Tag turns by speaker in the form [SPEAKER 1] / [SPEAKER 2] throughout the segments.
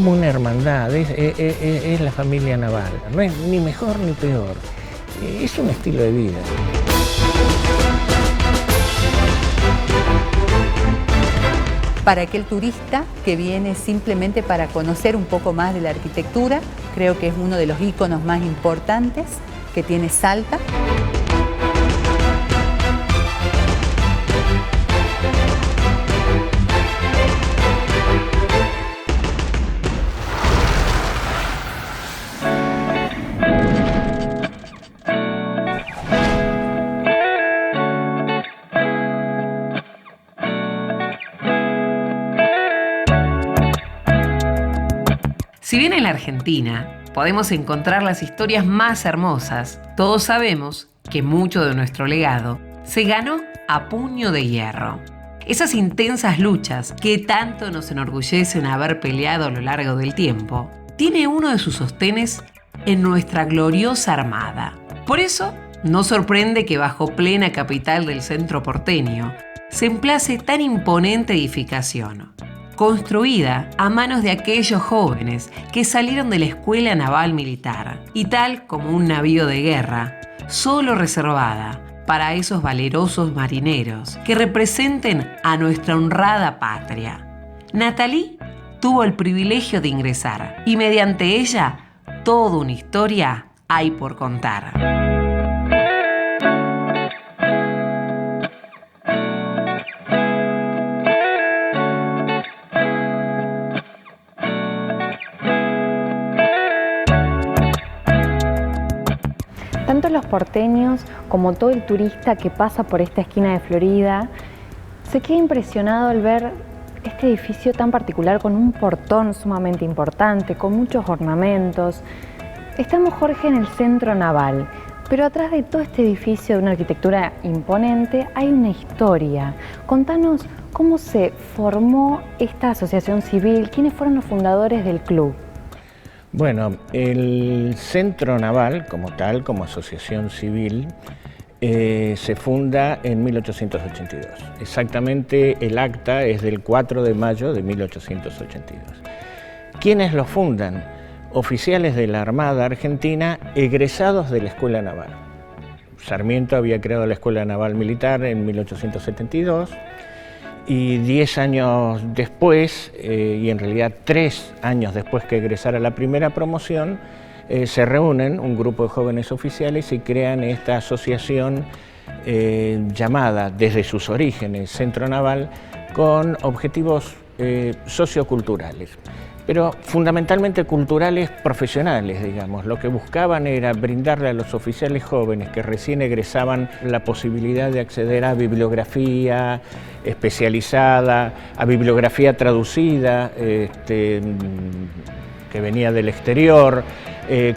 [SPEAKER 1] como una hermandad, es la familia naval, no es ni mejor ni peor, es un estilo de vida.
[SPEAKER 2] Para aquel turista que viene simplemente para conocer un poco más de la arquitectura, creo que es uno de los íconos más importantes que tiene Salta.
[SPEAKER 3] Si bien en la Argentina podemos encontrar las historias más hermosas, todos sabemos que mucho de nuestro legado se ganó a puño de hierro. Esas intensas luchas que tanto nos enorgullecen haber peleado a lo largo del tiempo, tiene uno de sus sostenes en nuestra gloriosa Armada. Por eso, no sorprende que bajo plena capital del centro porteño se emplace tan imponente edificación, construida a manos de aquellos jóvenes que salieron de la Escuela Naval Militar, y tal como un navío de guerra, solo reservada para esos valerosos marineros que representen a nuestra honrada patria. Nathalie tuvo el privilegio de ingresar, y mediante ella, toda una historia hay por contar.
[SPEAKER 4] Tanto los porteños como todo el turista que pasa por esta esquina de Florida se queda impresionado al ver este edificio tan particular con un portón sumamente importante, con muchos ornamentos. Estamos, Jorge, en el centro naval, pero atrás de todo este edificio de una arquitectura imponente hay una historia. Contanos cómo se formó esta asociación civil, quiénes fueron los fundadores del club.
[SPEAKER 1] Bueno, el Centro Naval, como tal, como asociación civil, se funda en 1882. Exactamente el acta es del 4 de mayo de 1882. ¿Quiénes lo fundan? Oficiales de la Armada Argentina egresados de la Escuela Naval. Sarmiento había creado la Escuela Naval Militar en 1872. Y 10 años después, y en realidad 3 años después que egresara la primera promoción, se reúnen un grupo de jóvenes oficiales y crean esta asociación llamada desde sus orígenes Centro Naval, con objetivos socioculturales, pero fundamentalmente culturales profesionales, digamos. Lo que buscaban era brindarle a los oficiales jóvenes que recién egresaban la posibilidad de acceder a bibliografía especializada, a bibliografía traducida, que venía del exterior,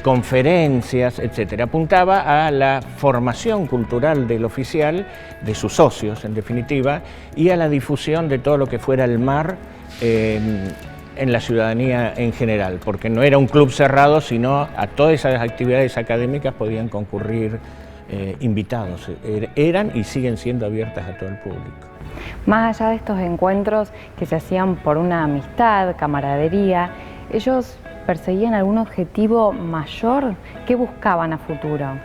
[SPEAKER 1] conferencias, etc. Apuntaba a la formación cultural del oficial, de sus socios en definitiva, y a la difusión de todo lo que fuera el mar en la ciudadanía en general, porque no era un club cerrado, sino a todas esas actividades académicas podían concurrir invitados. Eran y siguen siendo abiertas a todo el público.
[SPEAKER 4] Más allá de estos encuentros que se hacían por una amistad, camaradería, ¿ellos perseguían algún objetivo mayor? ¿Qué buscaban a futuro?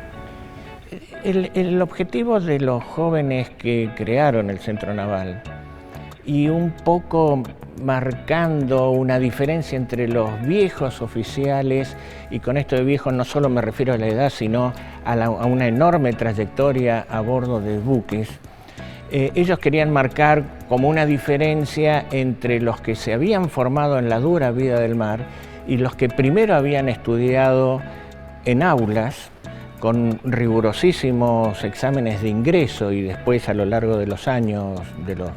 [SPEAKER 1] El objetivo de los jóvenes que crearon el Centro Naval, y un poco marcando una diferencia entre los viejos oficiales, y con esto de viejos no solo me refiero a la edad, sino a una enorme trayectoria a bordo de buques. Ellos querían marcar como una diferencia entre los que se habían formado en la dura vida del mar y los que primero habían estudiado en aulas con rigurosísimos exámenes de ingreso, y después a lo largo de los años, de los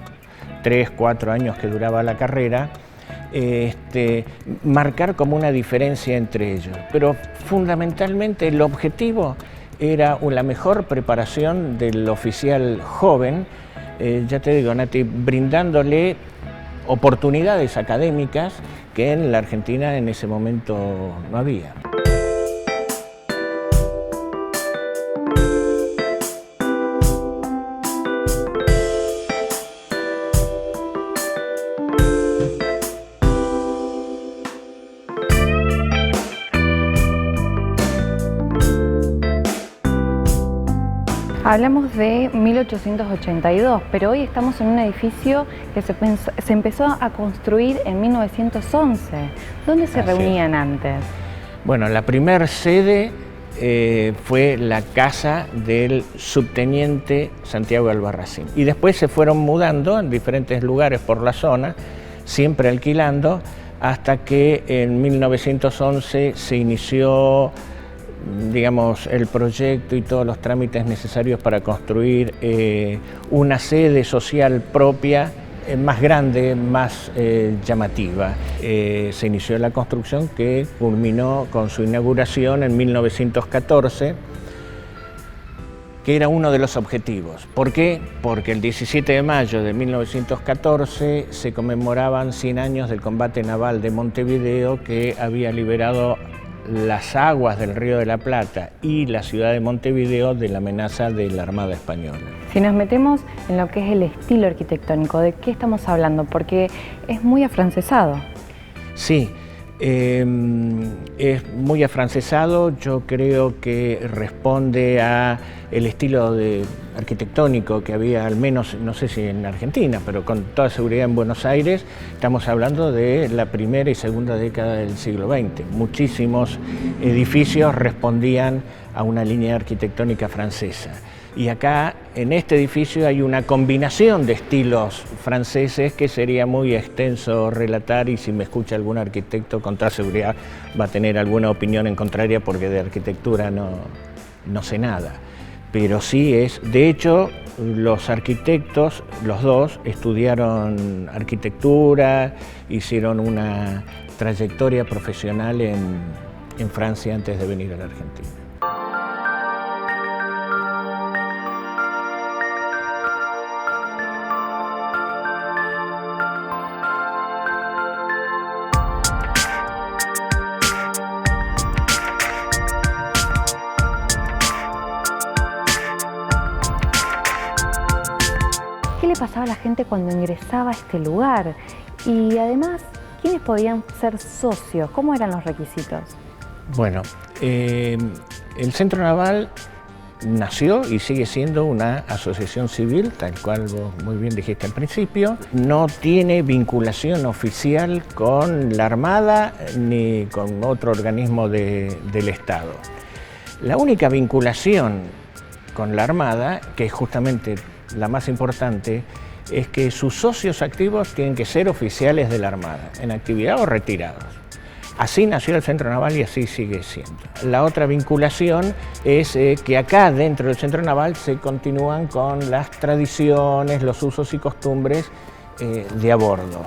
[SPEAKER 1] 3, 4 años que duraba la carrera, marcar como una diferencia entre ellos. Pero fundamentalmente el objetivo era la mejor preparación del oficial joven, ya te digo, Nati, brindándole oportunidades académicas que en la Argentina en ese momento no había.
[SPEAKER 4] Hablamos de 1882, pero hoy estamos en un edificio que se empezó a construir en 1911. ¿Dónde se reunían antes?
[SPEAKER 1] Bueno, la primera sede fue la casa del subteniente Santiago Albarracín. Y después se fueron mudando en diferentes lugares por la zona, siempre alquilando, hasta que en 1911 se inició, digamos, el proyecto y todos los trámites necesarios para construir una sede social propia, más grande, más llamativa. Se inició la construcción que culminó con su inauguración en 1914, que era uno de los objetivos. ¿Por qué? Porque el 17 de mayo de 1914 se conmemoraban 100 años del combate naval de Montevideo, que había liberado las aguas del Río de la Plata y la ciudad de Montevideo de la amenaza de la Armada Española.
[SPEAKER 4] Si nos metemos en lo que es el estilo arquitectónico, ¿de qué estamos hablando? Porque es muy afrancesado.
[SPEAKER 1] Sí, es muy afrancesado. Yo creo que responde a el estilo arquitectónico que había, al menos, no sé si en Argentina, pero con toda seguridad en Buenos Aires. Estamos hablando de la primera y segunda década del siglo XX. Muchísimos edificios respondían a una línea arquitectónica francesa. Y acá, en este edificio, hay una combinación de estilos franceses que sería muy extenso relatar, y si me escucha algún arquitecto, con toda seguridad va a tener alguna opinión en contraria, porque de arquitectura no sé nada. Pero sí de hecho, los arquitectos, los dos, estudiaron arquitectura, hicieron una trayectoria profesional en Francia antes de venir a la Argentina.
[SPEAKER 4] ¿Qué le pasaba a la gente cuando ingresaba a este lugar? Y además, ¿quiénes podían ser socios? ¿Cómo eran los requisitos?
[SPEAKER 1] Bueno, el Centro Naval nació y sigue siendo una asociación civil, tal cual vos muy bien dijiste al principio. No tiene vinculación oficial con la Armada ni con otro organismo del Estado. La única vinculación con la Armada, que es justamente la más importante, es que sus socios activos tienen que ser oficiales de la Armada, en actividad o retirados. Así nació el Centro Naval y así sigue siendo. La otra vinculación es que acá dentro del Centro Naval se continúan con las tradiciones, los usos y costumbres de a bordo.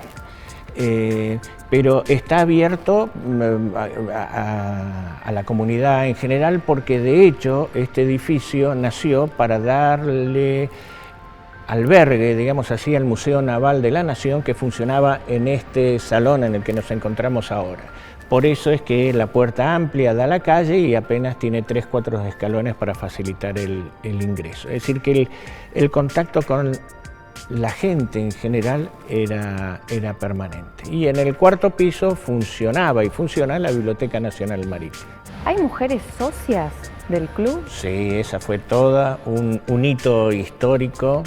[SPEAKER 1] Pero está abierto a la comunidad en general, porque de hecho este edificio nació para darle albergue, digamos así, al Museo Naval de la Nación, que funcionaba en este salón en el que nos encontramos ahora. Por eso es que la puerta amplia da a la calle y apenas tiene 3-4 escalones para facilitar el ingreso. Es decir, que el contacto con la gente en general era permanente. Y en el cuarto piso funcionaba y funciona la Biblioteca Nacional Marítima.
[SPEAKER 4] ¿Hay mujeres socias del club?
[SPEAKER 1] Sí, esa fue toda un hito histórico,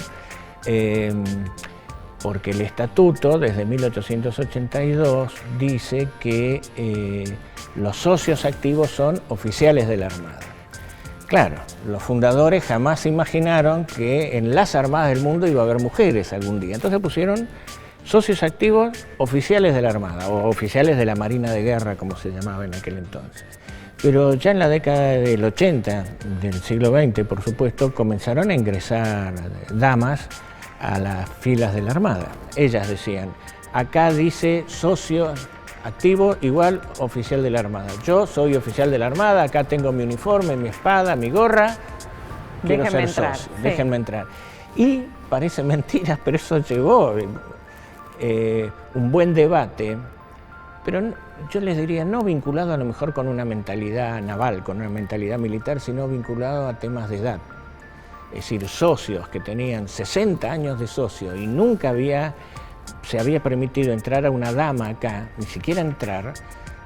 [SPEAKER 1] porque el estatuto desde 1882 dice que los socios activos son oficiales de la Armada. Claro, los fundadores jamás imaginaron que en las armadas del mundo iba a haber mujeres algún día. Entonces pusieron socios activos oficiales de la Armada, o oficiales de la Marina de Guerra, como se llamaba en aquel entonces. Pero ya en la década del 80 del siglo XX, por supuesto, comenzaron a ingresar damas a las filas de la Armada. Ellas decían, acá dice socio activo igual oficial de la Armada. Yo soy oficial de la Armada, acá tengo mi uniforme, mi espada, mi gorra, quiero ser socio, déjenme entrar. Y parece mentira, pero eso llevó un buen debate, pero yo les diría no vinculado a lo mejor con una mentalidad naval, con una mentalidad militar, sino vinculado a temas de edad. Es decir, socios que tenían 60 años de socio y nunca se había permitido entrar a una dama acá, ni siquiera entrar,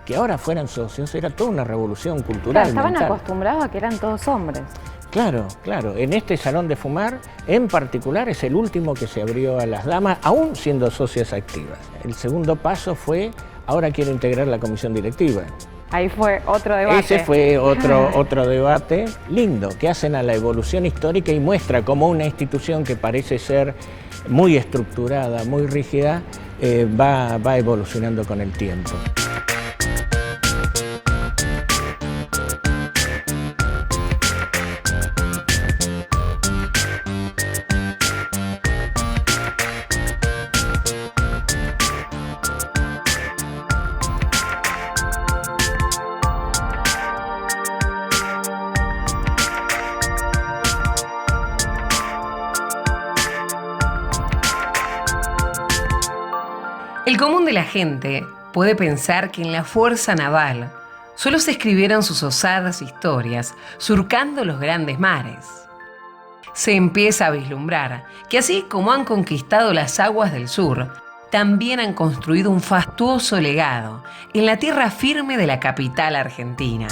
[SPEAKER 1] que ahora fueran socios era toda una revolución cultural.
[SPEAKER 4] Estaban
[SPEAKER 1] mental.
[SPEAKER 4] acostumbrados a que eran todos hombres.
[SPEAKER 1] Claro, claro. En este salón de fumar, en particular, es el último que se abrió a las damas, aún siendo socias activas. El segundo paso fue, ahora quiero integrar la comisión directiva.
[SPEAKER 4] Ahí fue otro debate.
[SPEAKER 1] Ese fue otro debate lindo, que hacen a la evolución histórica y muestra cómo una institución que parece ser muy estructurada, muy rígida, va evolucionando con el tiempo.
[SPEAKER 3] El común de la gente puede pensar que en la fuerza naval solo se escribieron sus osadas historias surcando los grandes mares. Se empieza a vislumbrar que así como han conquistado las aguas del sur, también han construido un fastuoso legado en la tierra firme de la capital argentina.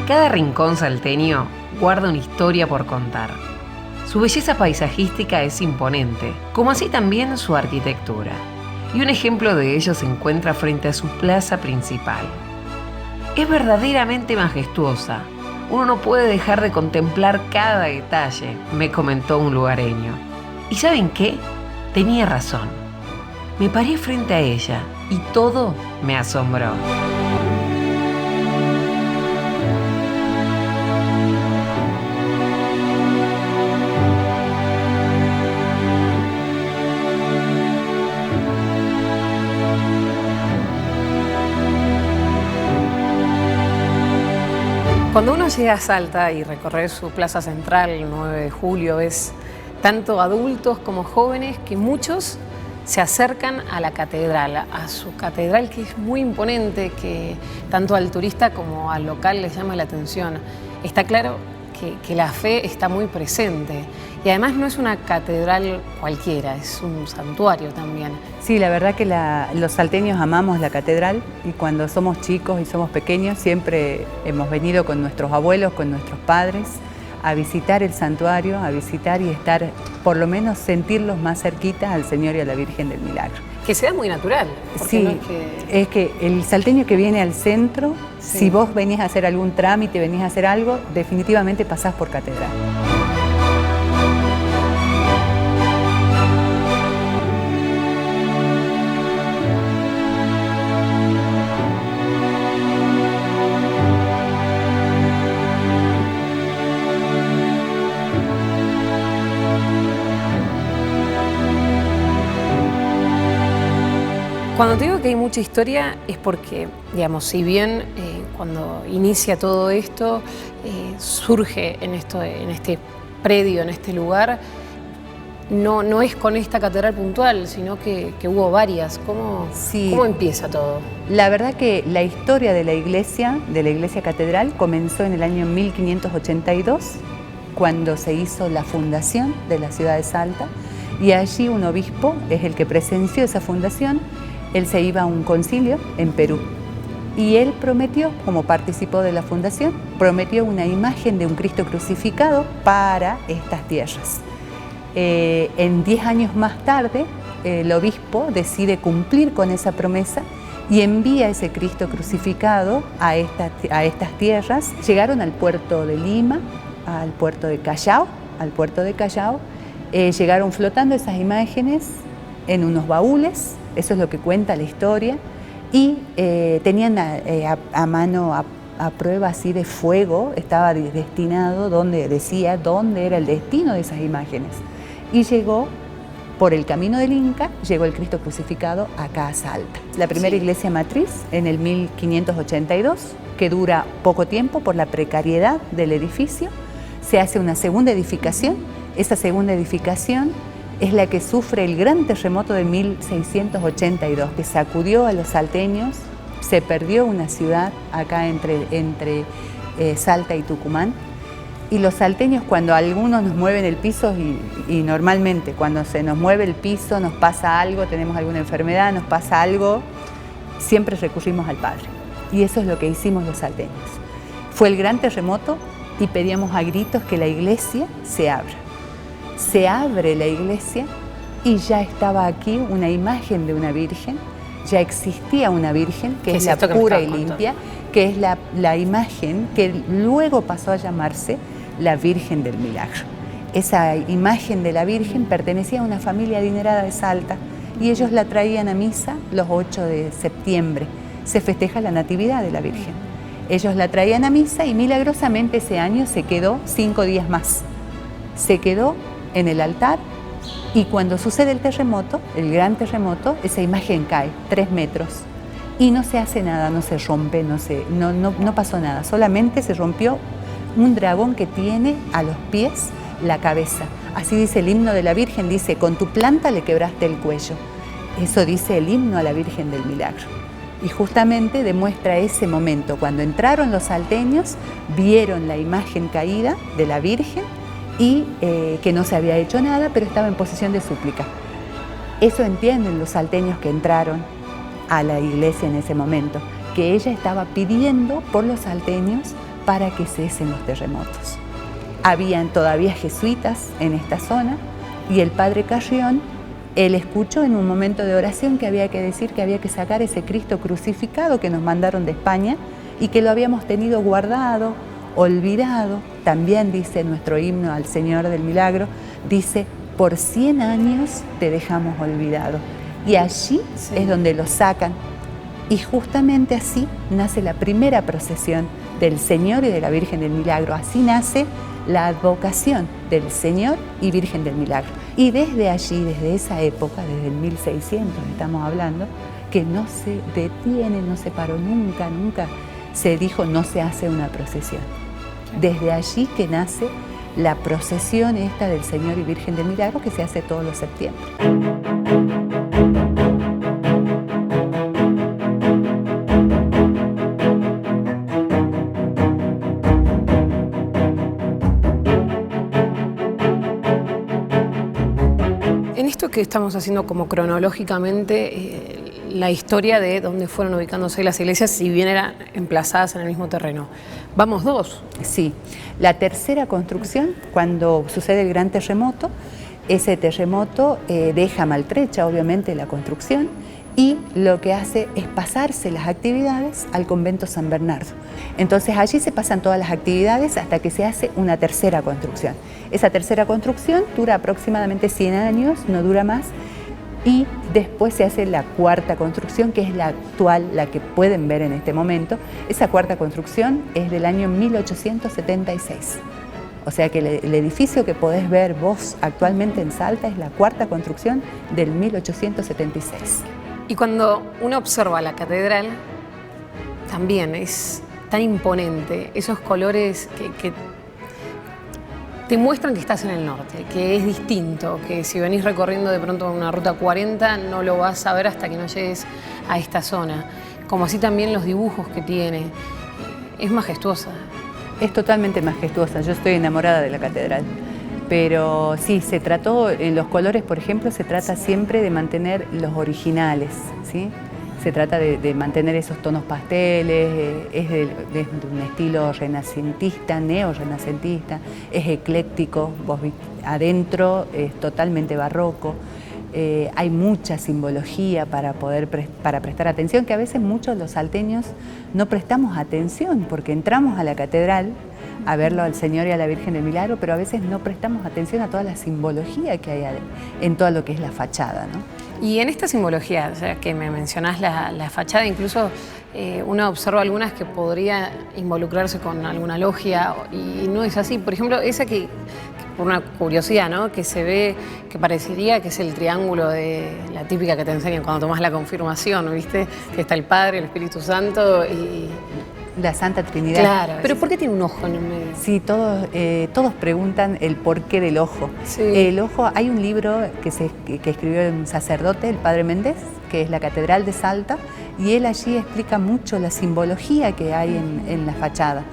[SPEAKER 3] Cada rincón salteño guarda una historia por contar. Su belleza paisajística es imponente, como así también su arquitectura. Y un ejemplo de ello se encuentra frente a su plaza principal. Es verdaderamente majestuosa. Uno no puede dejar de contemplar cada detalle, me comentó un lugareño. ¿Y saben qué? Tenía razón. Me paré frente a ella y todo me asombró. Cuando uno llega a Salta y recorre su plaza central el 9 de julio, ves tanto adultos como jóvenes que muchos se acercan a la catedral, a su catedral que es muy imponente, que tanto al turista como al local les llama la atención. Está claro que la fe está muy presente y además no es una catedral cualquiera, es un santuario también.
[SPEAKER 2] Sí, la verdad que los salteños amamos la catedral y cuando somos chicos y somos pequeños siempre hemos venido con nuestros abuelos, con nuestros padres a visitar el santuario, a visitar y estar, por lo menos sentirlos más cerquita al Señor y a la Virgen del Milagro.
[SPEAKER 3] Que sea muy natural.
[SPEAKER 2] Sí, no es que el salteño que viene al centro, sí. Si vos venís a hacer algún trámite, venís a hacer algo, definitivamente pasás por catedral.
[SPEAKER 3] Cuando te digo que hay mucha historia es porque, digamos, si bien cuando inicia todo esto, surge en este predio, en este lugar, no es con esta catedral puntual, sino que hubo varias. ¿Cómo empieza todo?
[SPEAKER 2] La verdad que la historia de la iglesia catedral, comenzó en el año 1582, cuando se hizo la fundación de la ciudad de Salta, y allí un obispo es el que presenció esa fundación. Él se iba a un concilio en Perú Y él prometió, como participó de la fundación, prometió una imagen de un Cristo crucificado para estas tierras. En 10 años más tarde, el obispo decide cumplir con esa promesa y envía ese Cristo crucificado a estas tierras. Llegaron al puerto de Lima, al puerto de Callao, llegaron flotando esas imágenes en unos baúles, eso es lo que cuenta la historia, y tenían a mano, a prueba así de fuego, estaba destinado, decía dónde era el destino de esas imágenes. Y llegó, por el camino del Inca, llegó el Cristo crucificado acá a Salta. La primera iglesia matriz en el 1582, que dura poco tiempo por la precariedad del edificio. Se hace una segunda edificación. Esa segunda edificación es la que sufre el gran terremoto de 1682, que sacudió a los salteños. Se perdió una ciudad acá entre Salta y Tucumán. Y los salteños, cuando algunos nos mueven el piso, y normalmente cuando se nos mueve el piso, nos pasa algo, tenemos alguna enfermedad, nos pasa algo, siempre recurrimos al Padre. Y eso es lo que hicimos los salteños. Fue el gran terremoto y pedíamos a gritos que la iglesia se abra. Se abre la iglesia y ya estaba aquí una imagen de una virgen, ya existía una virgen que es la pura y limpia, que es la imagen que luego pasó a llamarse la Virgen del Milagro. Esa imagen de la Virgen pertenecía a una familia adinerada de Salta y ellos la traían a misa los 8 de septiembre. Se festeja la Natividad de la Virgen. Ellos la traían a misa y milagrosamente ese año se quedó 5 días más. Se quedó en el altar y cuando sucede el terremoto, el gran terremoto, esa imagen cae 3 metros y no se hace nada, no se rompe, no pasó nada, solamente se rompió un dragón que tiene a los pies la cabeza. Así dice el himno de la Virgen, dice, con tu planta le quebraste el cuello. Eso dice el himno a la Virgen del Milagro. Y justamente demuestra ese momento, cuando entraron los salteños, vieron la imagen caída de la Virgen y que no se había hecho nada, pero estaba en posición de súplica. Eso entienden los salteños que entraron a la iglesia en ese momento, que ella estaba pidiendo por los salteños para que cesen los terremotos. Habían todavía jesuitas en esta zona y el padre Carrión, él escuchó en un momento de oración que había que decir que había que sacar ese Cristo crucificado que nos mandaron de España y que lo habíamos tenido guardado, olvidado. También dice nuestro himno al Señor del Milagro, dice, por 100 años te dejamos olvidado. Y allí es donde lo sacan. Y justamente así nace la primera procesión del Señor y de la Virgen del Milagro. Así nace la advocación del Señor y Virgen del Milagro. Y desde allí, desde esa época, desde el 1600 estamos hablando, que no se detiene, no se paró nunca, se dijo no se hace una procesión. Desde allí que nace la procesión esta del Señor y Virgen del Milagro que se hace todos los septiembre.
[SPEAKER 5] En esto que estamos haciendo como cronológicamente la historia de dónde fueron ubicándose las iglesias, si bien eran emplazadas en el mismo terreno. Vamos 2.
[SPEAKER 2] Sí, la tercera construcción, cuando sucede el gran terremoto, ese terremoto deja maltrecha obviamente la construcción y lo que hace es pasarse las actividades al convento San Bernardo. Entonces allí se pasan todas las actividades hasta que se hace una tercera construcción. Esa tercera construcción dura aproximadamente 100 años, no dura más, y después se hace la cuarta construcción, que es la actual, la que pueden ver en este momento. Esa cuarta construcción es del año 1876. O sea que el edificio que podés ver vos actualmente en Salta es la cuarta construcción del 1876.
[SPEAKER 5] Y cuando uno observa la catedral, también es tan imponente, esos colores que te muestran que estás en el norte, que es distinto, que si venís recorriendo de pronto una ruta 40 no lo vas a ver hasta que no llegues a esta zona. Como así también los dibujos que tiene, es majestuosa.
[SPEAKER 2] Es totalmente majestuosa, yo estoy enamorada de la catedral. Pero sí, se trató, en los colores, por ejemplo, se trata siempre de mantener los originales, ¿sí? Se trata de mantener esos tonos pasteles, es de un estilo renacentista, neo-renacentista, es ecléctico, adentro es totalmente barroco. Hay mucha simbología para prestar atención, que a veces muchos los salteños no prestamos atención, porque entramos a la catedral a verlo al Señor y a la Virgen del Milagro, pero a veces no prestamos atención a toda la simbología que hay en todo lo que es la fachada, ¿no?
[SPEAKER 5] Y en esta simbología, o sea, que me mencionás la fachada, incluso uno observa algunas que podría involucrarse con alguna logia y no es así. Por ejemplo, esa que por una curiosidad, ¿no? Que se ve, que parecería que es el triángulo de la típica que te enseñan cuando tomas la confirmación, ¿viste? Que está el Padre, el Espíritu Santo y
[SPEAKER 2] la Santa Trinidad.
[SPEAKER 5] Claro. ¿Pero por qué tiene un ojo en el medio?
[SPEAKER 2] Sí, todos preguntan el porqué del ojo.
[SPEAKER 5] Sí.
[SPEAKER 2] El ojo, hay un libro que escribió un sacerdote, el Padre Méndez, que es la Catedral de Salta, y él allí explica mucho la simbología que hay en la fachada.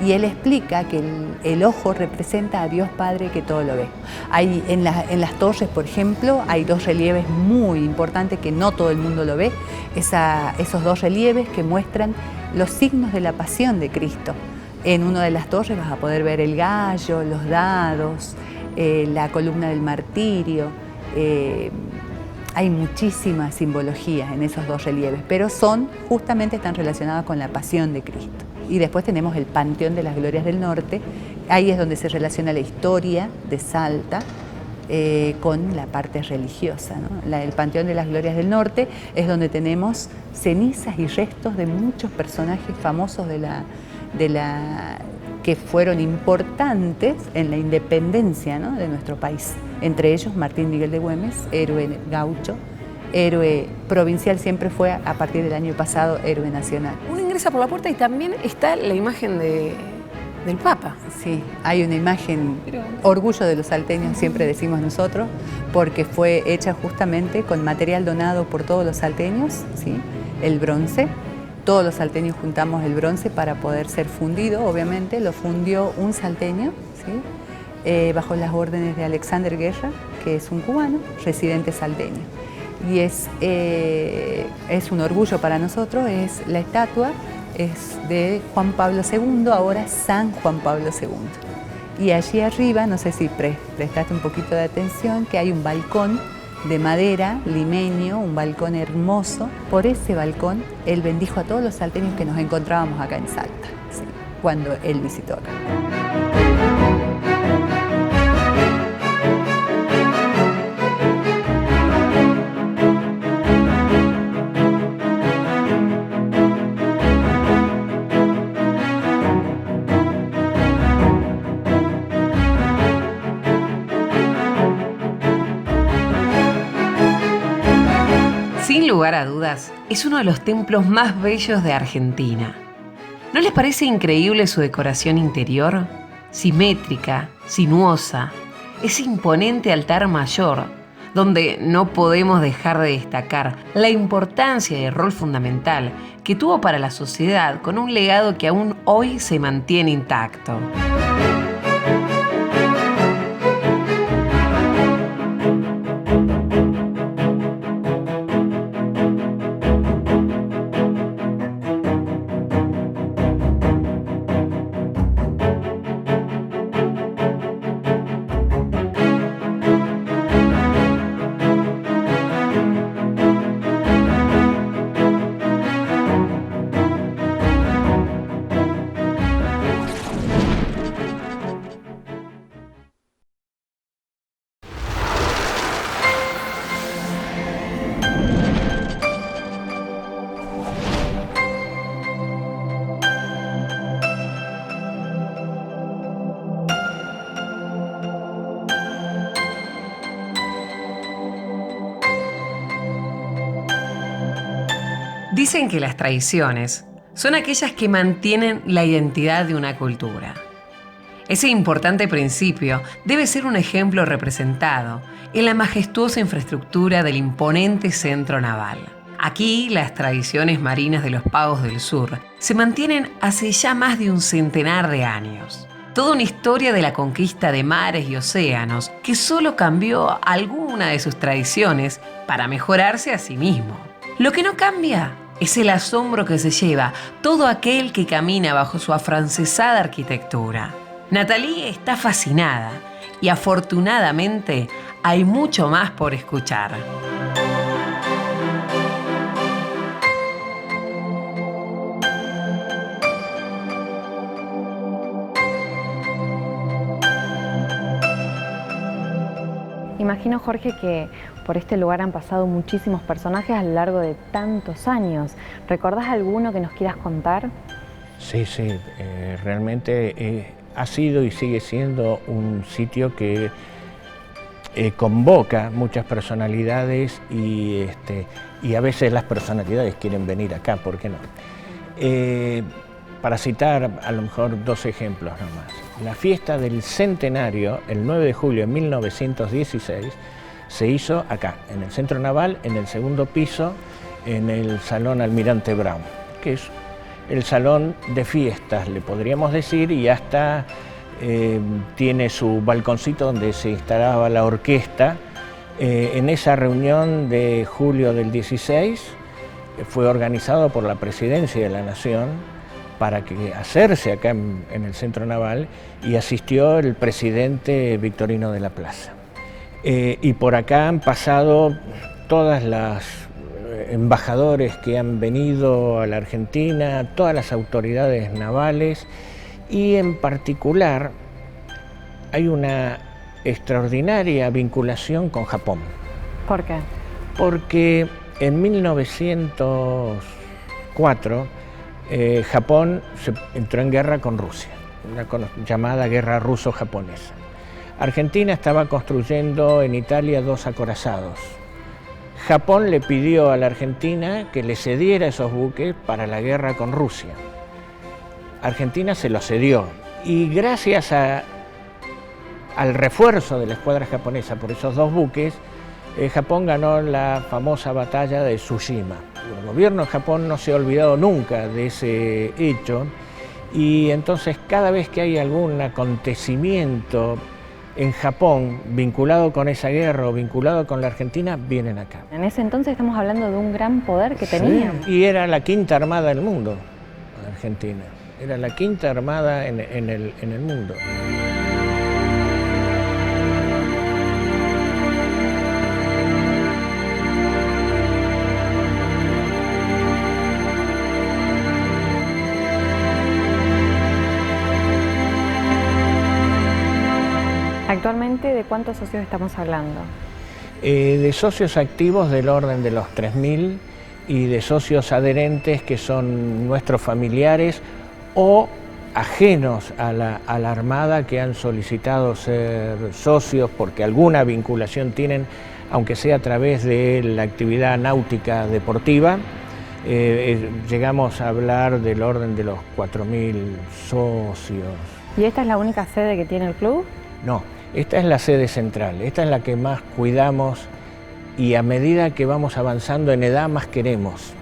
[SPEAKER 2] Y él explica que el ojo representa a Dios Padre que todo lo ve. Hay, en las torres, por ejemplo, hay dos relieves muy importantes que no todo el mundo lo ve. Esos dos relieves que muestran los signos de la pasión de Cristo. En una de las torres vas a poder ver el gallo, los dados, la columna del martirio. Hay muchísimas simbologías en esos dos relieves, pero justamente están relacionadas con la pasión de Cristo. Y después tenemos el Panteón de las Glorias del Norte. Ahí es donde se relaciona la historia de Salta con la parte religiosa, ¿no? El Panteón de las Glorias del Norte es donde tenemos cenizas y restos de muchos personajes famosos que fueron importantes en la independencia, ¿no? de nuestro país. Entre ellos Martín Miguel de Güemes, héroe gaucho, héroe provincial, siempre fue a partir del año pasado héroe nacional.
[SPEAKER 5] Uno ingresa por la puerta y también está la imagen del Papa.
[SPEAKER 2] Sí, hay una imagen, orgullo de los salteños, siempre decimos nosotros, porque fue hecha justamente con material donado por todos los salteños, ¿sí? El bronce. Todos los salteños juntamos el bronce para poder ser fundido, obviamente, lo fundió un salteño, ¿sí? Bajo las órdenes de Alexander Guerra, que es un cubano, residente salteño. Y es un orgullo para nosotros, la estatua es de Juan Pablo II, ahora San Juan Pablo II. Y allí arriba, no sé si prestaste un poquito de atención, que hay un balcón de madera, limeño, un balcón hermoso. Por ese balcón, él bendijo a todos los salteños que nos encontrábamos acá en Salta, ¿sí? Cuando él visitó acá.
[SPEAKER 3] Sin lugar a dudas, es uno de los templos más bellos de Argentina. ¿No les parece increíble su decoración interior? Simétrica, sinuosa, ese imponente altar mayor, donde no podemos dejar de destacar la importancia y el rol fundamental que tuvo para la sociedad, con un legado que aún hoy se mantiene intacto. Dicen que las tradiciones son aquellas que mantienen la identidad de una cultura. Ese importante principio debe ser un ejemplo representado en la majestuosa infraestructura del imponente centro naval. Aquí, las tradiciones marinas de los Pagos del Sur se mantienen hace ya más de un centenar de años. Toda una historia de la conquista de mares y océanos que solo cambió alguna de sus tradiciones para mejorarse a sí mismo. Lo que no cambia Es el asombro que se lleva todo aquel que camina bajo su afrancesada arquitectura. Nathalie está fascinada y afortunadamente hay mucho más por escuchar.
[SPEAKER 4] Imagino, Jorge, que por este lugar han pasado muchísimos personajes a lo largo de tantos años. ¿Recordás alguno que nos quieras contar?
[SPEAKER 1] Sí, realmente ha sido y sigue siendo un sitio que convoca muchas personalidades y a veces las personalidades quieren venir acá, ¿por qué no? Para citar a lo mejor 2 ejemplos nomás. La fiesta del centenario, el 9 de julio de 1916, se hizo acá, en el Centro Naval, en el segundo piso, en el Salón Almirante Brown, que es el salón de fiestas, le podríamos decir, y hasta tiene su balconcito donde se instalaba la orquesta. En esa reunión de julio del 16 fue organizado por la Presidencia de la Nación para hacerse acá en el Centro Naval, y asistió el presidente Victorino de la Plaza. Y por acá han pasado todas las embajadores que han venido a la Argentina, todas las autoridades navales, y en particular hay una extraordinaria vinculación con Japón.
[SPEAKER 4] ¿Por qué?
[SPEAKER 1] Porque en 1904 Japón entró en guerra con Rusia, una llamada guerra ruso-japonesa. Argentina estaba construyendo en Italia 2 acorazados. Japón le pidió a la Argentina que le cediera esos buques para la guerra con Rusia. Argentina se los cedió, y gracias al refuerzo de la escuadra japonesa por esos 2 buques, Japón ganó la famosa batalla de Tsushima. El gobierno de Japón no se ha olvidado nunca de ese hecho, y entonces cada vez que hay algún acontecimiento en Japón vinculado con esa guerra o vinculado con la Argentina, vienen acá.
[SPEAKER 4] En ese entonces estamos hablando de un gran poder que tenían.
[SPEAKER 1] Y era la 5ª armada del mundo, Argentina. Era la 5ª armada en el mundo.
[SPEAKER 4] Actualmente, ¿de cuántos socios estamos hablando?
[SPEAKER 1] De socios activos del orden de los 3.000 y de socios adherentes que son nuestros familiares o ajenos a la Armada, que han solicitado ser socios porque alguna vinculación tienen, aunque sea a través de la actividad náutica deportiva. Llegamos a hablar del orden de los 4.000 socios.
[SPEAKER 4] ¿Y esta es la única sede que tiene el club?
[SPEAKER 1] No, esta es la sede central, esta es la que más cuidamos, y a medida que vamos avanzando en edad más queremos,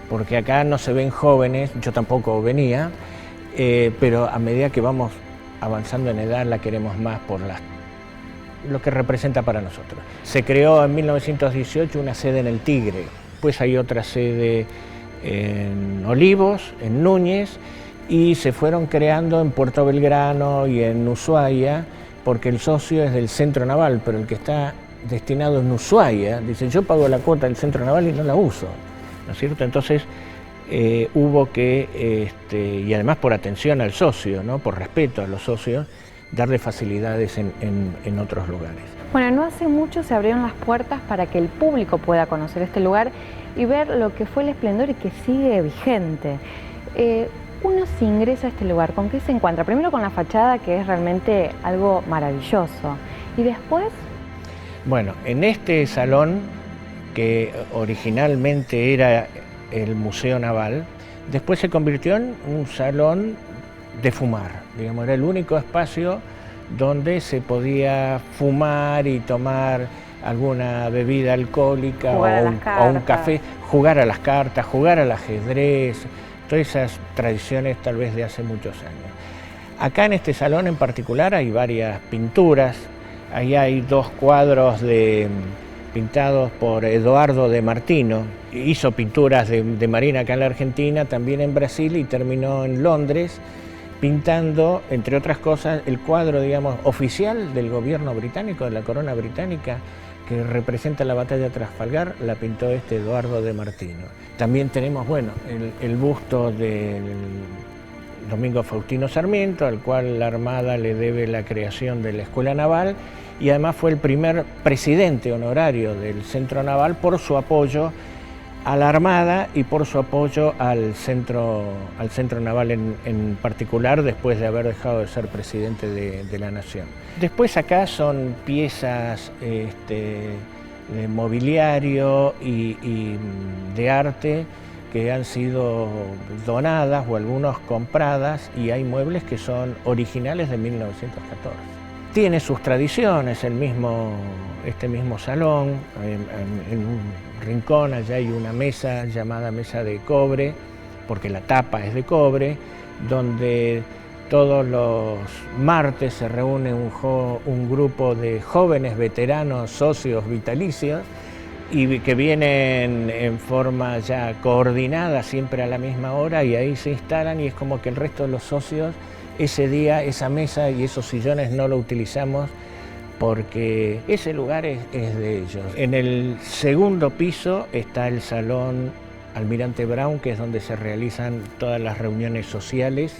[SPEAKER 1] porque acá no se ven jóvenes, yo tampoco venía, pero a medida que vamos avanzando en edad la queremos más por lo que representa para nosotros. Se creó en 1918 una sede en el Tigre, pues hay otra sede en Olivos, en Núñez, y se fueron creando en Puerto Belgrano y en Ushuaia, porque el socio es del Centro Naval, pero el que está destinado en Ushuaia dice: yo pago la cuota del Centro Naval y no la uso, ¿no es cierto? Entonces hubo que, y además por atención al socio, ¿no?, por respeto a los socios, darle facilidades en otros lugares.
[SPEAKER 4] Bueno, no hace mucho se abrieron las puertas para que el público pueda conocer este lugar y ver lo que fue el esplendor y que sigue vigente. Uno se ingresa a este lugar, ¿con qué se encuentra? Primero con la fachada, que es realmente algo maravilloso, y después...
[SPEAKER 1] Bueno, en este salón, que originalmente era el Museo Naval, después se convirtió en un salón de fumar, digamos, era el único espacio donde se podía fumar y tomar alguna bebida alcohólica o un café, jugar a las cartas, jugar al ajedrez, todas esas tradiciones tal vez de hace muchos años. Acá en este salón en particular hay varias pinturas, ahí hay 2 cuadros de pintados por Eduardo de Martino. Hizo pinturas de Marina acá en la Argentina, también en Brasil, y terminó en Londres pintando, entre otras cosas, el cuadro, digamos, oficial del gobierno británico, de la corona británica, que representa la batalla de Trafalgar, la pintó Eduardo de Martino. También tenemos, bueno, el busto del Domingo Faustino Sarmiento, al cual la Armada le debe la creación de la Escuela Naval, y además fue el primer presidente honorario del Centro Naval por su apoyo a la Armada y por su apoyo al Centro Naval en particular, después de haber dejado de ser presidente de la Nación. Después acá son piezas de mobiliario y de arte que han sido donadas o algunos compradas, y hay muebles que son originales de 1914. Tiene sus tradiciones, este mismo salón, en un rincón allá hay una mesa llamada mesa de cobre, porque la tapa es de cobre, donde todos los martes se reúne un grupo de jóvenes veteranos, socios vitalicios, y que vienen en forma ya coordinada siempre a la misma hora, y ahí se instalan, y es como que el resto de los socios ese día, esa mesa y esos sillones no lo utilizamos porque ese lugar es de ellos. En el segundo piso está el Salón Almirante Brown, que es donde se realizan todas las reuniones sociales.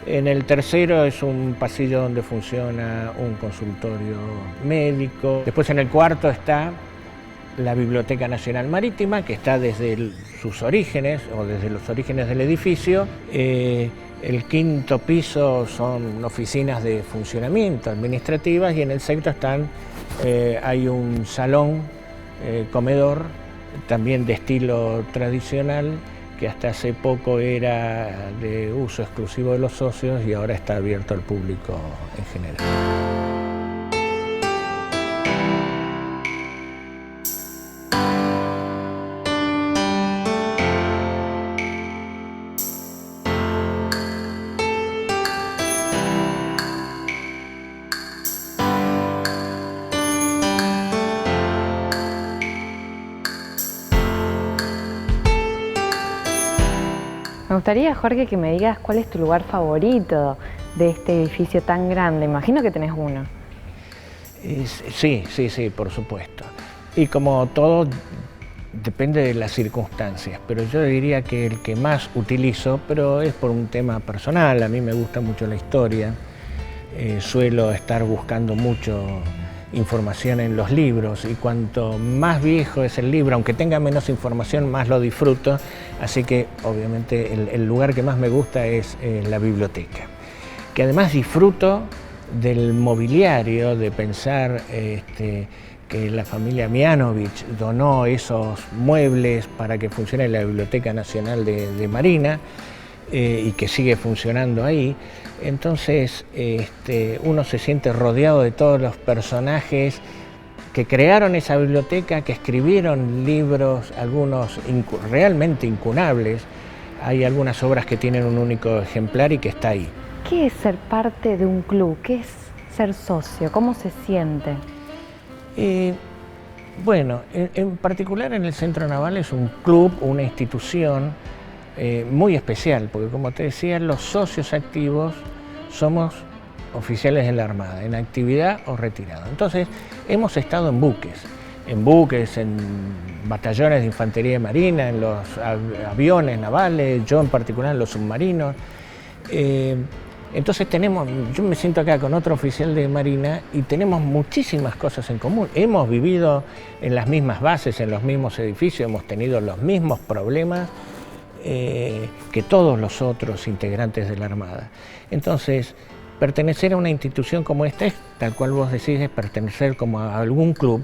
[SPEAKER 1] En el tercero es un pasillo donde funciona un consultorio médico. Después en el cuarto está la Biblioteca Nacional Marítima, que está desde sus orígenes o desde los orígenes del edificio. El quinto piso son oficinas de funcionamiento administrativas, y en el sexto hay un salón comedor, también de estilo tradicional, que hasta hace poco era de uso exclusivo de los socios y ahora está abierto al público en general.
[SPEAKER 4] Me gustaría, Jorge, que me digas cuál es tu lugar favorito de este edificio tan grande. Imagino que tenés uno.
[SPEAKER 1] Sí, por supuesto. Y como todo, depende de las circunstancias, pero yo diría que el que más utilizo, pero es por un tema personal, a mí me gusta mucho la historia, suelo estar buscando mucho información en los libros, y cuanto más viejo es el libro, aunque tenga menos información, más lo disfruto, así que obviamente el lugar que más me gusta es la biblioteca, que además disfruto del mobiliario, de pensar que la familia Mianovich donó esos muebles para que funcione la Biblioteca Nacional de Marina, y que sigue funcionando ahí. Entonces uno se siente rodeado de todos los personajes que crearon esa biblioteca, que escribieron libros, algunos realmente incunables. Hay algunas obras que tienen un único ejemplar y que está ahí.
[SPEAKER 4] ¿Qué es ser parte de un club? ¿Qué es ser socio? ¿Cómo se siente?
[SPEAKER 1] Bueno, en particular en el Centro Naval es un club, una institución muy especial, porque como te decía, los socios activos somos oficiales de la Armada, en actividad o retirado. Entonces, hemos estado en buques, en batallones de infantería de marina, en los aviones navales, yo en particular en los submarinos. Entonces yo me siento acá con otro oficial de marina y tenemos muchísimas cosas en común. Hemos vivido en las mismas bases, en los mismos edificios, hemos tenido los mismos problemas que todos los otros integrantes de la Armada. Entonces, pertenecer a una institución como esta es, tal cual vos decís, es pertenecer como a algún club,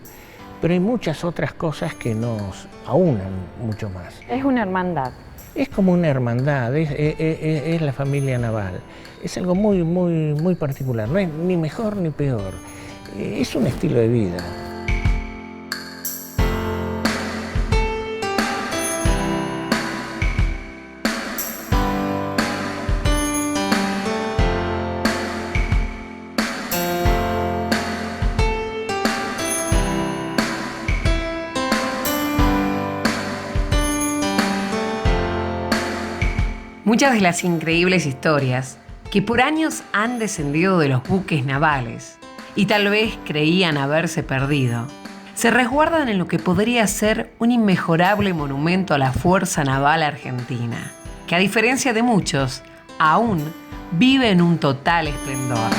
[SPEAKER 1] pero hay muchas otras cosas que nos aunan mucho más.
[SPEAKER 4] Es una hermandad.
[SPEAKER 1] Es como una hermandad, es la familia naval. Es algo muy particular, no es ni mejor ni peor, es un estilo de vida.
[SPEAKER 3] Muchas de las increíbles historias que por años han descendido de los buques navales y tal vez creían haberse perdido, se resguardan en lo que podría ser un inmejorable monumento a la Fuerza Naval Argentina, que a diferencia de muchos, aún vive en un total esplendor.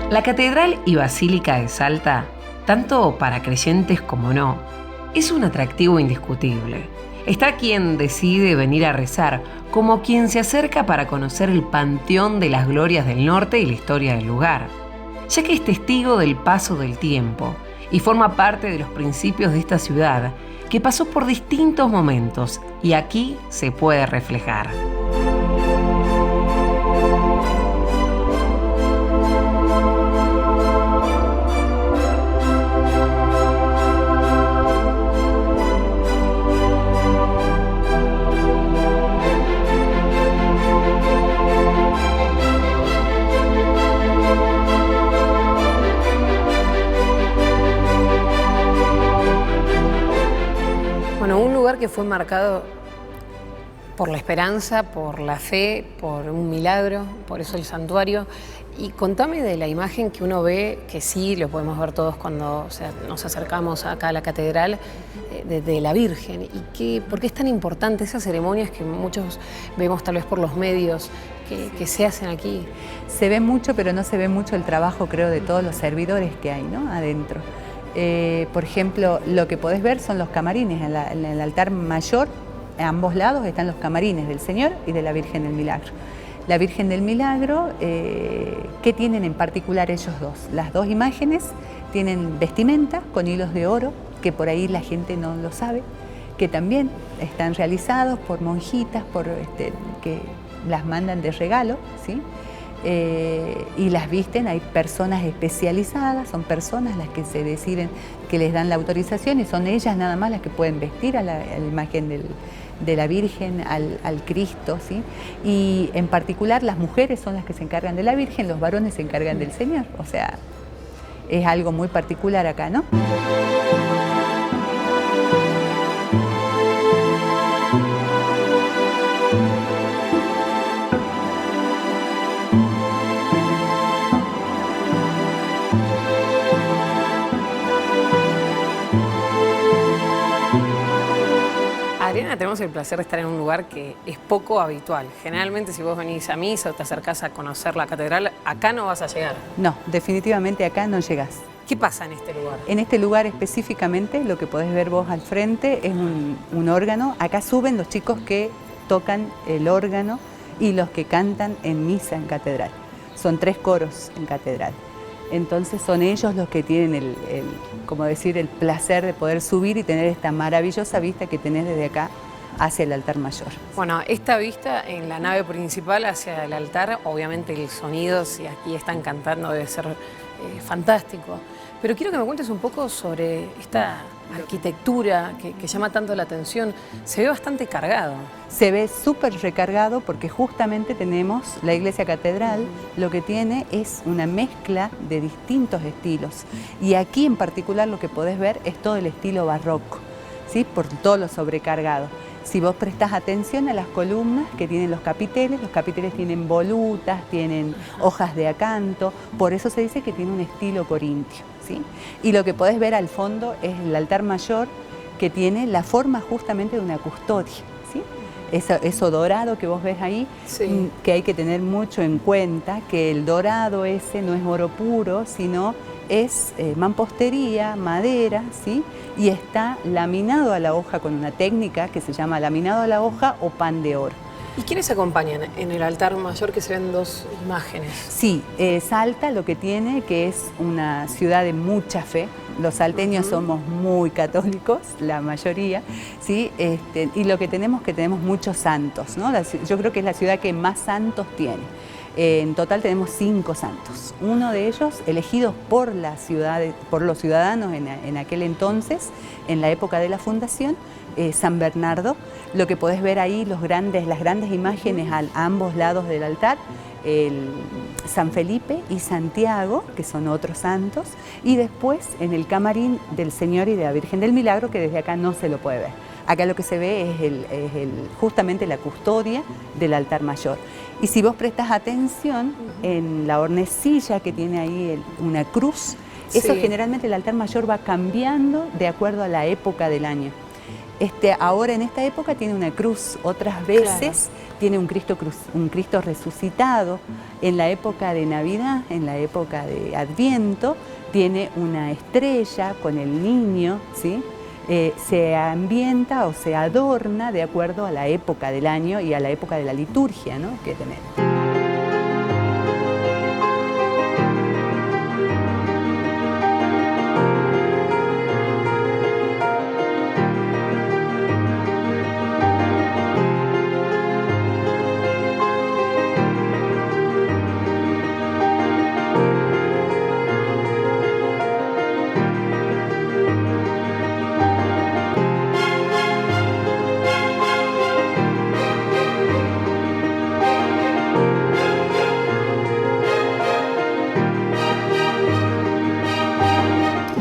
[SPEAKER 3] La Catedral y Basílica de Salta, tanto para creyentes como no, es un atractivo indiscutible. Está quien decide venir a rezar, como quien se acerca para conocer el panteón de las glorias del norte y la historia del lugar, ya que es testigo del paso del tiempo y forma parte de los principios de esta ciudad que pasó por distintos momentos y aquí se puede reflejar.
[SPEAKER 5] Bueno, un lugar que fue marcado por la esperanza, por la fe, por un milagro, por eso el santuario. Y contame de la imagen que uno ve, que sí lo podemos ver todos cuando nos acercamos acá a la catedral, de la Virgen. Y por qué es tan importante esas ceremonias que muchos vemos tal vez por los medios que se hacen aquí.
[SPEAKER 2] Se ve mucho, pero no se ve mucho el trabajo, creo, de todos los servidores que hay, ¿no?, adentro. Por ejemplo, lo que podés ver son los camarines. En el altar mayor, a ambos lados, están los camarines del Señor y de la Virgen del Milagro. La Virgen del Milagro, ¿qué tienen en particular ellos dos? Las dos imágenes tienen vestimenta con hilos de oro, que por ahí la gente no lo sabe, que también están realizados por monjitas, que las mandan de regalo, ¿sí? Y las visten, hay personas especializadas, son personas las que se deciden, que les dan la autorización y son ellas nada más las que pueden vestir a la imagen de la Virgen, al Cristo, ¿sí? Y en particular las mujeres son las que se encargan de la Virgen, los varones se encargan del Señor, o sea, es algo muy particular acá, ¿no?
[SPEAKER 5] Adriana, tenemos el placer de estar en un lugar que es poco habitual. Generalmente si vos venís a misa o te acercás a conocer la catedral, acá no vas a llegar.
[SPEAKER 2] No, definitivamente acá no llegás.
[SPEAKER 5] ¿Qué pasa en este lugar?
[SPEAKER 2] En este lugar específicamente, lo que podés ver vos al frente es un órgano. Acá suben los chicos que tocan el órgano y los que cantan en misa en catedral. Son 3 coros en catedral. Entonces son ellos los que tienen como decir, el placer de poder subir y tener esta maravillosa vista que tenés desde acá hacia el altar mayor.
[SPEAKER 5] Bueno, esta vista en la nave principal hacia el altar, obviamente el sonido, si aquí están cantando, debe ser fantástico. Pero quiero que me cuentes un poco sobre esta arquitectura que llama tanto la atención. Se ve bastante cargado.
[SPEAKER 2] Se ve súper recargado porque justamente tenemos la iglesia catedral, lo que tiene es una mezcla de distintos estilos. Y aquí en particular lo que podés ver es todo el estilo barroco, ¿sí? Por todo lo sobrecargado. Si vos prestás atención a las columnas que tienen los capiteles tienen volutas, tienen hojas de acanto, por eso se dice que tiene un estilo corintio, ¿sí? Y lo que podés ver al fondo es el altar mayor, que tiene la forma justamente de una custodia, ¿sí? Eso dorado que vos ves ahí,
[SPEAKER 5] Sí.
[SPEAKER 2] que hay que tener mucho en cuenta, que el dorado ese no es oro puro, sino es mampostería, madera, ¿sí? Y está laminado a la hoja con una técnica que se llama laminado a la hoja o pan de oro.
[SPEAKER 5] ¿Y quiénes acompañan en el altar mayor, que se ven dos imágenes?
[SPEAKER 2] Sí, Salta lo que tiene, que es una ciudad de mucha fe. Los salteños somos muy católicos, la mayoría, ¿sí? Y lo que tenemos muchos santos, ¿no? Yo creo que es la ciudad que más santos tiene. En total tenemos 5 santos. Uno de ellos elegidos por por los ciudadanos en aquel entonces, en la época de la fundación, San Bernardo. Lo que podés ver ahí, las grandes imágenes a ambos lados del altar, San Felipe y Santiago, que son otros santos, y después en el camarín del Señor y de la Virgen del Milagro, que desde acá no se lo puede ver. Acá lo que se ve es justamente la custodia del altar mayor. Y si vos prestas atención en la hornecilla que tiene ahí una cruz, eso
[SPEAKER 5] Sí.
[SPEAKER 2] generalmente el altar mayor va cambiando de acuerdo a la época del año. Ahora en esta época tiene una cruz, otras veces tiene un Cristo resucitado. En la época de Navidad, en la época de Adviento, tiene una estrella con el niño, ¿sí? Se ambienta o se adorna de acuerdo a la época del año y a la época de la liturgia, ¿no?, que tenemos.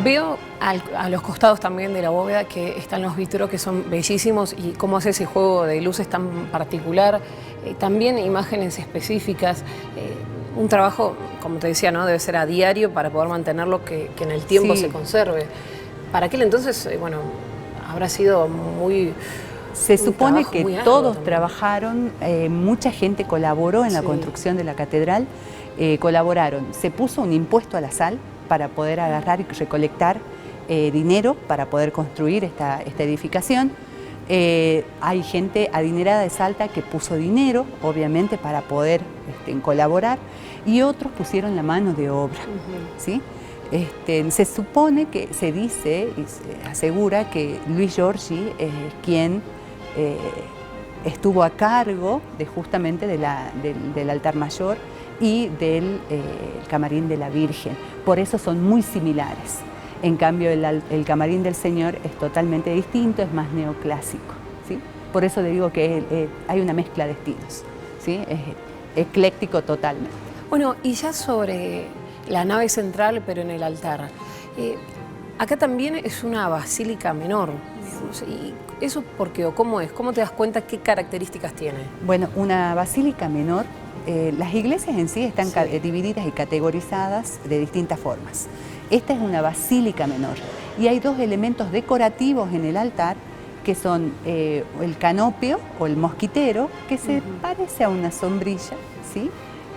[SPEAKER 5] Veo a los costados también de la bóveda que están los vitros, que son bellísimos, y cómo hace ese juego de luces tan particular. También imágenes específicas. Un trabajo, como te decía, ¿no?, debe ser a diario para poder mantenerlo, que en el tiempo
[SPEAKER 2] Sí.
[SPEAKER 5] se conserve. Para aquel entonces, bueno, habrá sido muy...
[SPEAKER 2] Se
[SPEAKER 5] un
[SPEAKER 2] supone
[SPEAKER 5] trabajo muy
[SPEAKER 2] que
[SPEAKER 5] arduo
[SPEAKER 2] todos
[SPEAKER 5] también.
[SPEAKER 2] trabajaron, mucha gente colaboró en la
[SPEAKER 5] Sí.
[SPEAKER 2] construcción de la catedral, colaboraron. Se puso un impuesto a la sal para poder agarrar y recolectar dinero para poder construir esta edificación. Hay gente adinerada de Salta que puso dinero, obviamente, para poder colaborar, y otros pusieron la mano de obra, ¿sí? Se supone que se dice y se asegura que Luis Giorgi es quien estuvo a cargo justamente del altar mayor y del camarín de la Virgen. Por eso son muy similares. En cambio, el camarín del Señor es totalmente distinto, es más neoclásico, ¿sí? Por eso le digo que hay una mezcla de estilos, ¿sí? Es ecléctico totalmente.
[SPEAKER 5] Bueno, y ya sobre la nave central, pero en el altar. Acá también es una basílica menor, digamos. ¿Y eso por qué o cómo es? ¿Cómo te das cuenta qué características tiene?
[SPEAKER 2] Bueno, una basílica menor, las iglesias en sí están divididas y categorizadas de distintas formas. Esta es una basílica menor y hay 2 elementos decorativos en el altar, que son el canopio o el mosquitero, que se parece a una sombrilla, ¿sí?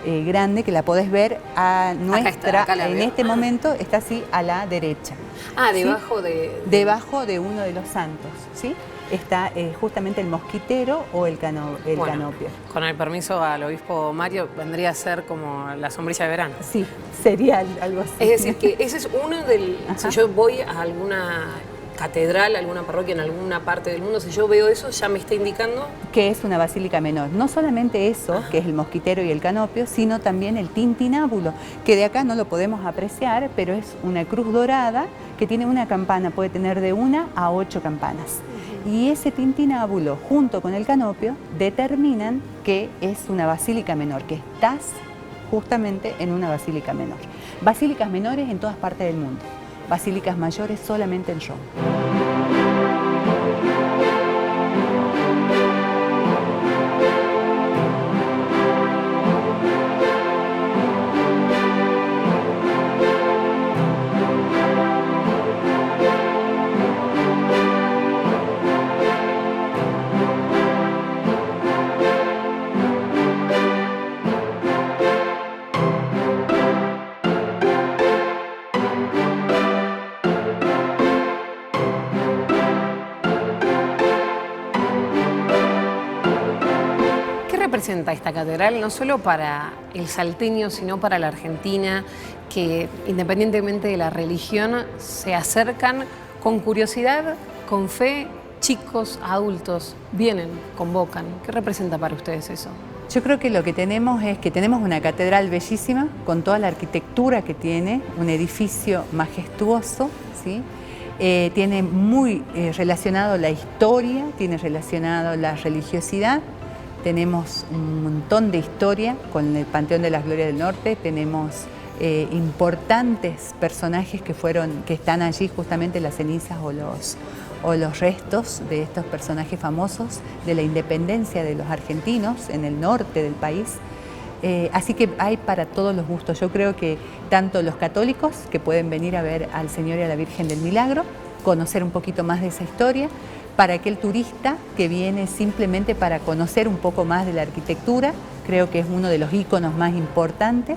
[SPEAKER 2] Grande, que la podés ver a nuestra,
[SPEAKER 5] acá la
[SPEAKER 2] en
[SPEAKER 5] veo.
[SPEAKER 2] este momento está así a la derecha.
[SPEAKER 5] Ah,
[SPEAKER 2] ¿sí?
[SPEAKER 5] debajo de...
[SPEAKER 2] de uno de los santos, ¿sí? Está justamente el mosquitero o el canopio.
[SPEAKER 5] Con el permiso al obispo Mario, vendría a ser como la sombrilla de verano.
[SPEAKER 2] Sí, sería algo así.
[SPEAKER 5] Es decir, que ese es uno del...
[SPEAKER 2] Ajá.
[SPEAKER 5] Si yo voy a alguna catedral, alguna parroquia en alguna parte del mundo, si yo veo eso, ya me está indicando...
[SPEAKER 2] Que es una basílica menor. No solamente eso, que es el mosquitero y el canopio, sino también el tintinábulo, que de acá no lo podemos apreciar, pero es una cruz dorada que tiene una campana, puede tener de 1 a 8 campanas. Y ese tintinábulo junto con el canopio determinan que es una basílica menor, que estás justamente en una basílica menor. Basílicas menores en todas partes del mundo, basílicas mayores solamente en Roma.
[SPEAKER 5] representa esta catedral, no solo para el salteño, sino para la Argentina, que independientemente de la religión, se acercan con curiosidad, con fe, chicos, adultos, vienen, convocan? ¿Qué representa para ustedes eso?
[SPEAKER 2] Yo creo que lo que tenemos es que tenemos una catedral bellísima, con toda la arquitectura que tiene, un edificio majestuoso, ¿sí? Tiene muy relacionado la historia, tiene relacionado la religiosidad. Tenemos un montón de historia con el Panteón de las Glorias del Norte, tenemos importantes personajes que están allí, justamente las cenizas o los restos de estos personajes famosos de la independencia de los argentinos en el norte del país. Así que hay para todos los gustos. Yo creo que tanto los católicos, que pueden venir a ver al Señor y a la Virgen del Milagro, conocer un poquito más de esa historia, para aquel turista que viene simplemente para conocer un poco más de la arquitectura, creo que es uno de los íconos más importantes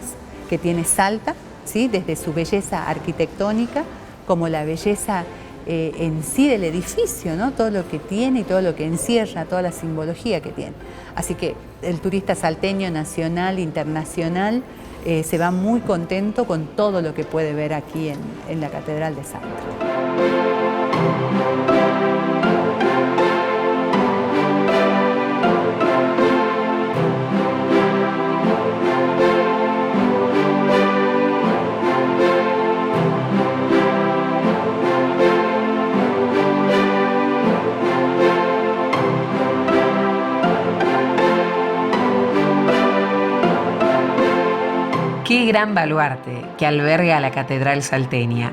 [SPEAKER 2] que tiene Salta, ¿sí? Desde su belleza arquitectónica como la belleza en sí del edificio, ¿no? Todo lo que tiene y todo lo que encierra, toda la simbología que tiene. Así que el turista salteño nacional, internacional, se va muy contento con todo lo que puede ver aquí en la Catedral de Salta.
[SPEAKER 3] Qué gran baluarte que alberga la Catedral salteña,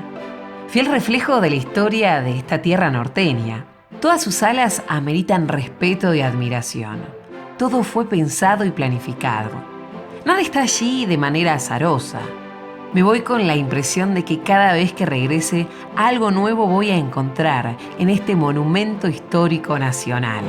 [SPEAKER 3] fiel reflejo de la historia de esta tierra norteña. Todas sus salas ameritan respeto y admiración. Todo fue pensado y planificado. Nada está allí de manera azarosa. Me voy con la impresión de que cada vez que regrese, algo nuevo voy a encontrar en este monumento histórico nacional.